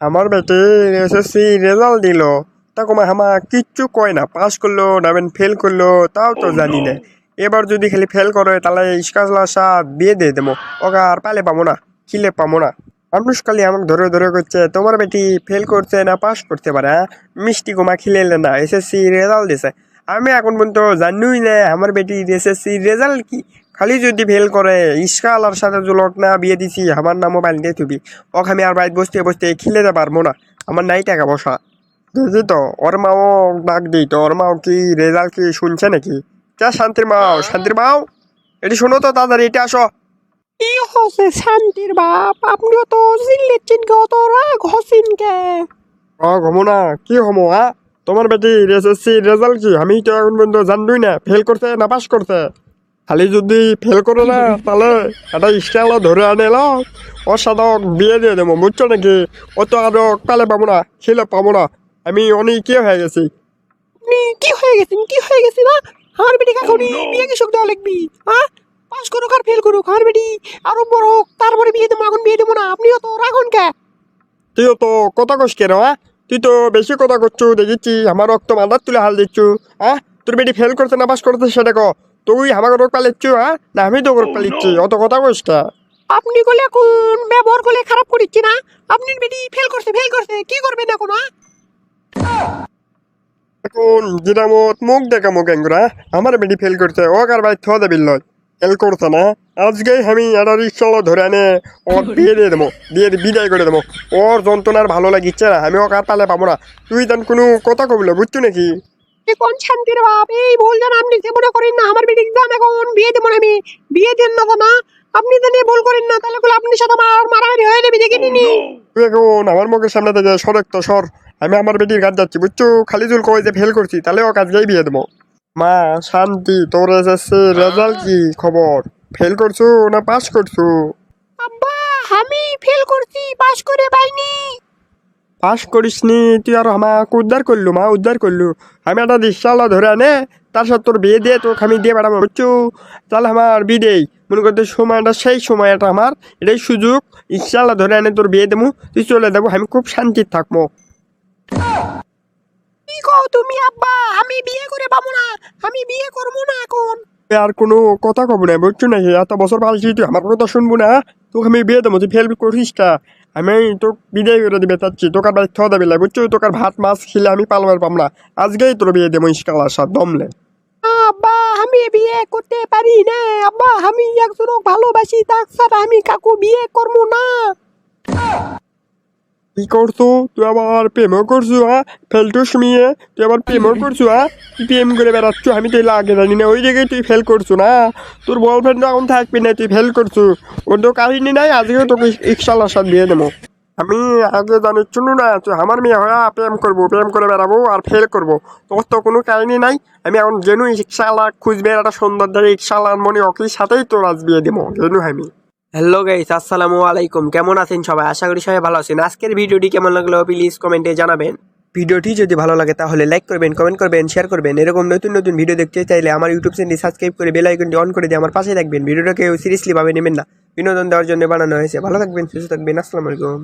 আমার বেটি SSC result দিল, তা কমা হামা কিচ্ছু কয় না, পাস করলো না ফেল করলো তাও তো জানি না। এবার যদি খালি ফেল করে তাহলে ইস্কাজলার সাথ বিয়ে দিয়ে দেবো, ওকে আর পালে পাবো না, খিলে পাবো না। মানুষ খালি আমাকে ধরে ধরে করছে তোমার বেটি ফেল করছে না পাস করতে পারে, হ্যাঁ মিষ্টি কুমা খিলে না এসএসসি রেজাল্ট দিছে। আমি এখন পর্যন্ত জানুই না আমার বেটি এসএসসি রেজাল্ট কি। খালি যদি ফেল করে ইস্কালার সাথে জুলক না বিয়ে দিছি আমার নাম মোবাইল দিয়ে তুবি, ওকে আমি আর বাড়িতে বসতে বসতে খিলেতে পারবো না, আমার নাই টাকা বসা। বুঝলি তো, ওর মাও ডাক দিই তো, ওর মাও কি রেজাল্ট কি শুনছে নাকি? যা শান্তির মাও, শান্তির মাও এটি শোনো তো তাড়াতাড়ি, এটা আসো। কি হচ্ছে শান্তির বাপ, আপনিও তো চিল্লেছেন কে, অত রাগ হসিন কে? হমো না কি হমো, হ্যাঁ তোমার বেটি এসএসসি রেজাল্ট কি আমি তো এখন পর্যন্ত জানবই না ফেল করছে না পাস করছে। খালি যদি ফেল করে না তাহলে একটা স্টাইল ধরে আনে ওর সাথে বিয়ে দিয়ে দেবো, বুঝছো নাকি? ও তো আরো পালে পাবো না, খেলে পাবো না, আমি অনেক কি হয়ে গেছি। আপনি কি হয়ে গেছেন, কি হয়ে গেছে না? আমার বেটি এখনই বিয়ে কৃষক দেওয়া লিখবি, হ্যাঁ? পাস করুক আর ফেল করুক, আমার বেটি আরো বড় হোক, তারপরে বিয়ে দেবো, এখন বিয়ে দেবো না। আপনিও তো রাখুন কে? তুইও তো কথা কস কেন, হ্যাঁ তুই তো বেশি কথা করছু দেখেছি, আমার রক্ত মাথার তুলে হাল দিচ্ছু। হ্যাঁ তোর বেটি ফেল করছে না পাস করছে সেটা কো, তুই আমাকে রোগ পালিচ্ছু, হ্যাঁ না আমি তো রোগ পালিচ্ছি, অত কথা কস কে? আপনি করলে এখন ব্যবহার করলে খারাপ করিচ্ছি না? আপনার বেটি ফেল করছে, ফেল করছে, কি করবেন এখন? এখন যেটা মত মুখ দেখা মুখ এঙ্গুরা, আমার বেটি ফেল করছে ও কার ভাই থা দেবিল লয়, ফেল করছে না আজকেই আমি একটা রিক্সা ধরে আনে ওর বিয়ে দিয়ে দেবো, দিয়ে বিদায় করে দেবো। ওর যন্ত্রণার ভালো লাগিচ্ছে না, আমি ওকে আর পালে পাবো না। তুই তেন কোনো কথা কবিল বুঝছো নাকি? কোন শান্তির বাপ, এই বলছেন আপনি যে মনে করেন না আমার বেটি এক্সাম এখন বিয়ে দেবো না, আমি বিয়ে দেন না না। আপনি তো নিয়ে ভুল করেন না, তাহলে বলে আপনার সাথে আমার মারামারি হয়ে যাবে, দেখে নিনি। তুই এখন আমার মুখের সামনে থেকে সরেক তো সর, আমি আমার বেটির কাজ যাচ্ছি বুঝছো। খালি জুল কই যে ফেল করছি তাহলে ও কাজকেই বিয়ে দেবো। মা শান্তি, তোর এসএসসি রেজাল্ট কি খবর? ফেল করছো না পাস করছো? আব্বা, আমি ফেল করছি, পাস করে পাইনি। পাস করিসনি তুই আর আমাকে উদ্ধার করলু, মা উদ্ধার করলু। আমি একটা রিক্সাওয়ালা ধরে আনে তার সাথে তোর বিয়ে দিয়ে তোকে আমি দিয়ে বেড়াবো বুঝছো। তাহলে আমার বিদেই মনে করতে সময়টা সেই সময়টা আমার এটাই সুযোগ, রিক্সাওয়ালা ধরে আনে তোর বিয়ে দেবো, তুই চলে যাবো, আমি খুব শান্তির থাকবো। কি কও তুমি আব্বা? আমি বিয়ে করে পাবো না, আমি বিয়ে করবো না এখন। আর কোনো কথা কব না বুঝছো নাকি, এত বছর পালছি তুই আমার কথা শুনবো না, তোকে আমি বিয়ে দেবো, তুই ফেল করিস টা আমি তোকে বিদায় করে দিবে চাচ্ছি, তোকে আর বাড়ি খাওয়া দাবি বুঝছো, তোকে আর ভাত মাছ খেলে আমি পালবার পাম না। আজকেই তোর বিয়ে দেবো ইস্কালার সাথে দমলে। আব্বা, আমি বিয়ে করতে পারি না আব্বা, আমি একজনকে ভালোবাসি, তার সাথে আমি কাকু বিয়ে করবো না। কি করছো তুই আবার প্রেমও করছো, হ্যাঁ ফেলটুস মিয়ে তুই আবার প্রেমও করছো, হ্যাঁ তুই প্রেম করে বেড়াচ্ছ, আমি তো আগে জানি না, ওই জায়গায় তুই ফেল করছো না। তোর বয়ফ্রেন্ড এখন থাকবি না, তুই ফেল করছো, ওর তো কাহিনী নাই, আজকেও তোকে ইনশাল্লাহ সাথে দিয়ে দেবো। আমি আগে জানিস না তুই আমার মেয়ে হয়ে প্রেম করবো, প্রেম করে বেড়াবো আর ফেল করবো, তোর তো কোনো কাহিনী নাই। আমি এখন জেনু ইনশাল্লাহ খুঁজবে একটা সুন্দর ধরে ইনশাল্লাহ মনে অকির সাথেই তোর আজ বিয়ে দেবো, জেনু আমি। হ্যালো গাইস, আসসালামু আলাইকুম। কেমন আছেন সবাই? আশা করি সবাই ভালো আছেন। আজকের ভিডিওটি কেমন লাগলো প্লিজ কমেন্টে জানাবেন। ভিডিওটি যদি ভালো লাগে তাহলে লাইক করবেন, কমেন্ট করবেন, শেয়ার করবেন। এরকম নতুন নতুন ভিডিও দেখতে চাইলে আমার ইউটিউব চ্যানেলটি সাবস্ক্রাইব করে বেল আইকনটি অন করে দিয়ে আমার পাশে থাকবেন। ভিডিওটাকে সিরিয়াসলি ভাবে নেবেন না, বিনোদন দেওয়ার জন্য বানানো হয়েছে। ভালো থাকবেন, সুস্থ থাকবেন, আসসালামু আলাইকুম।